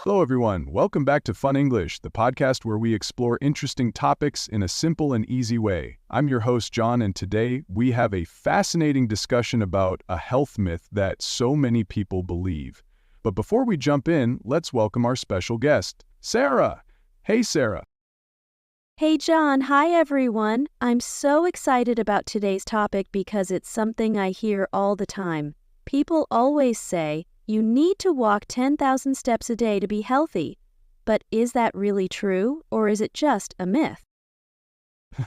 Hello, everyone. Welcome back to Fun English, the podcast where we explore interesting topics in a simple and easy way. I'm your host, John, and today we have a fascinating discussion about a health myth that so many people believe. But before we jump in, let's welcome our special guest, Sarah. Hey, Sarah. Hey John, hi everyone. I'm so excited about today's topic because it's something I hear all the time. People always say, you need to walk 10,000 steps a day to be healthy. But is that really true, or is it just a myth?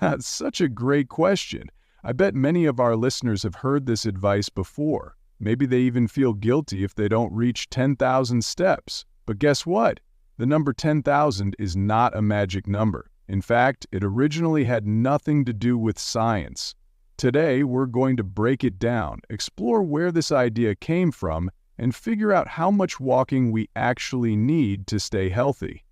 That's such a great question. I bet many of our listeners have heard this advice before. Maybe they even feel guilty if they don't reach 10,000 steps. But guess what? The number 10,000 is not a magic number. In fact, it originally had nothing to do with science. Today, we're going to break it down, explore where this idea came from, and figure out how much walking we actually need to stay healthy.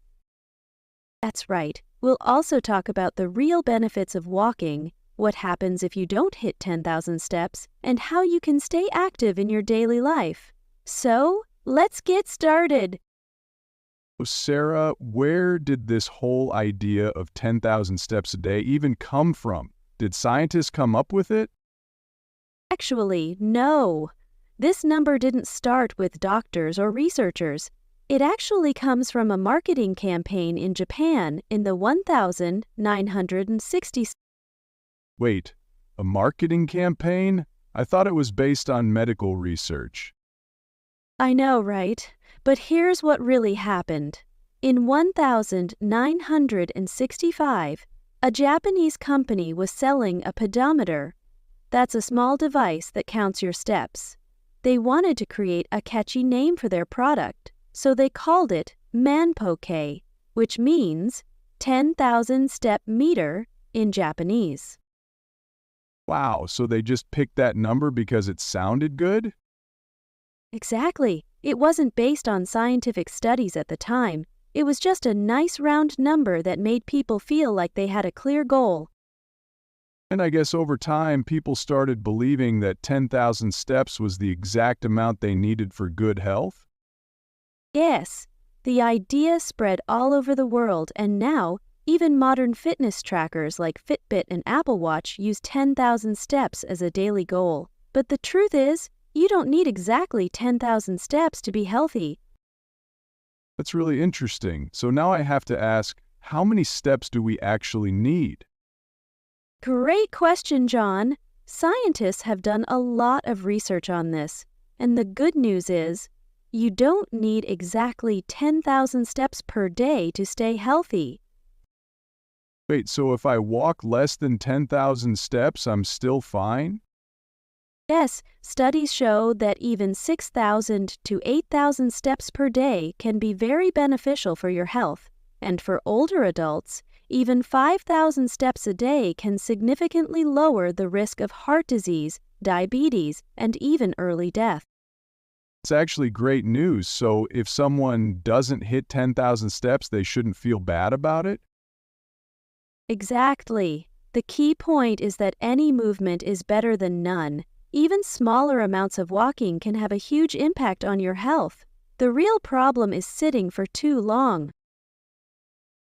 That's right. We'll also talk about the real benefits of walking, what happens if you don't hit 10,000 steps, and how you can stay active in your daily life. So, let's get started. Sarah, where did this whole idea of 10,000 steps a day even come from? Did scientists come up with it? Actually, no. This number didn't start with doctors or researchers. It actually comes from a marketing campaign in Japan in the 1960s. Wait, a marketing campaign? I thought it was based on medical research. I know, right? But here's what really happened. In 1965, a Japanese company was selling a pedometer. That's a small device that counts your steps. They wanted to create a catchy name for their product, so they called it manpoke, which means 10,000 step meter in Japanese. Wow, so they just picked that number because it sounded good? Exactly. It wasn't based on scientific studies at the time. It was just a nice round number that made people feel like they had a clear goal. And I guess over time, people started believing that 10,000 steps was the exact amount they needed for good health? Yes, the idea spread all over the world, and now even modern fitness trackers like Fitbit and Apple Watch use 10,000 steps as a daily goal. But the truth is, you don't need exactly 10,000 steps to be healthy. That's really interesting. So now I have to ask, how many steps do we actually need? Great question, John. Scientists have done a lot of research on this, and the good news is, you don't need exactly 10,000 steps per day to stay healthy. Wait, so if I walk less than 10,000 steps, I'm still fine? Yes, studies show that even 6,000 to 8,000 steps per day can be very beneficial for your health, and for older adults, even 5,000 steps a day can significantly lower the risk of heart disease, diabetes, and even early death. It's actually great news. So if someone doesn't hit 10,000 steps, they shouldn't feel bad about it? Exactly. The key point is that any movement is better than none. Even smaller amounts of walking can have a huge impact on your health. The real problem is sitting for too long.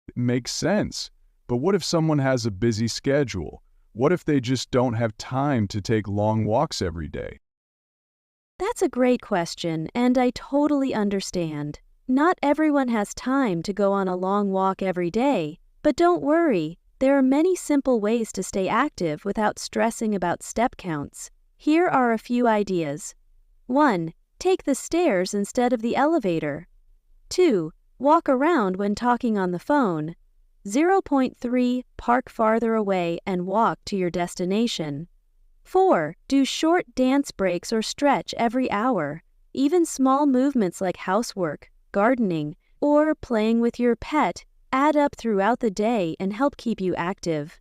It makes sense. But what if someone has a busy schedule? What if they just don't have time to take long walks every day? That's a great question, and I totally understand. Not everyone has time to go on a long walk every day, but don't worry, there are many simple ways to stay active without stressing about step counts. Here are a few ideas. 1. Take the stairs instead of the elevator. 2. Walk around when talking on the phone. 0.3. Park farther away and walk to your destination. 4. Do short dance breaks or stretch every hour. Even small movements like housework, gardening, or playing with your pet add up throughout the day and help keep you active.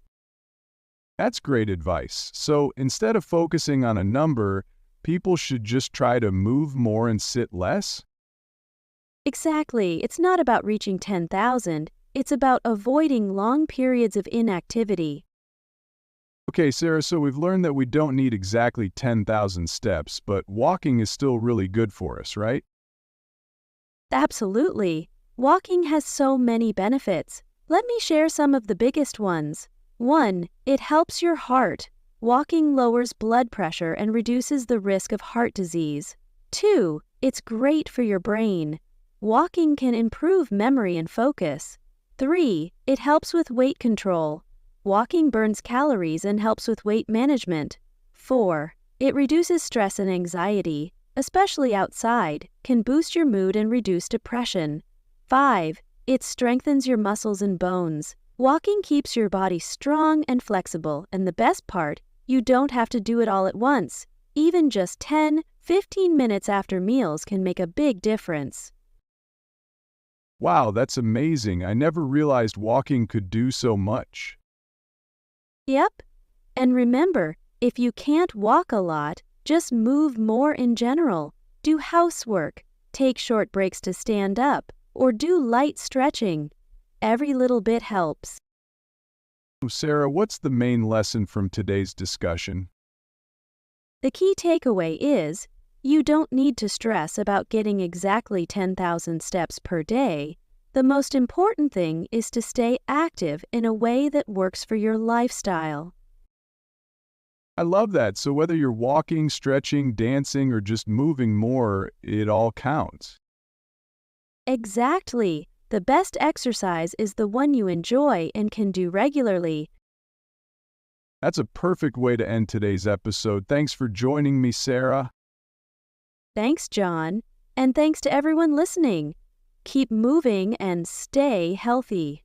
That's great advice. So instead of focusing on a number, people should just try to move more and sit less? Exactly. It's not about reaching 10,000. It's about avoiding long periods of inactivity. Okay, Sarah, so we've learned that we don't need exactly 10,000 steps, but walking is still really good for us, right? Absolutely. Walking has so many benefits. Let me share some of the biggest ones. 1. It helps your heart. Walking lowers blood pressure and reduces the risk of heart disease. 2. It's great for your brain. Walking can improve memory and focus. 3. It helps with weight control. Walking burns calories and helps with weight management. 4. It reduces stress and anxiety, especially outside, can boost your mood and reduce depression. 5. It strengthens your muscles and bones. Walking keeps your body strong and flexible, and the best part, you don't have to do it all at once. Even just 10-15 minutes after meals can make a big difference. Wow, that's amazing. I never realized walking could do so much. Yep. And remember, if you can't walk a lot, just move more in general. Do housework, take short breaks to stand up, or do light stretching. Every little bit helps. Sarah, what's the main lesson from today's discussion? The key takeaway is, you don't need to stress about getting exactly 10,000 steps per day. The most important thing is to stay active in a way that works for your lifestyle. I love that. So whether you're walking, stretching, dancing, or just moving more, it all counts. Exactly. The best exercise is the one you enjoy and can do regularly. That's a perfect way to end today's episode. Thanks for joining me, Sarah. Thanks, John. And thanks to everyone listening. Keep moving and stay healthy.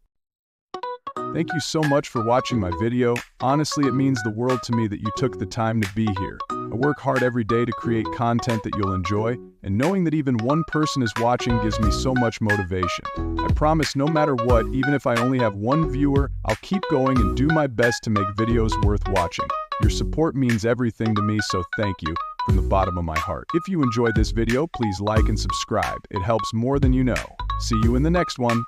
Thank you so much for watching my video. Honestly, it means the world to me that you took the time to be here. I work hard every day to create content that you'll enjoy, and knowing that even one person is watching gives me so much motivation. I promise no matter what, even if I only have one viewer, I'll keep going and do my best to make videos worth watching. Your support means everything to me, so thank you from the bottom of my heart. If you enjoyed this video, please like and subscribe. It helps more than you know. See you in the next one.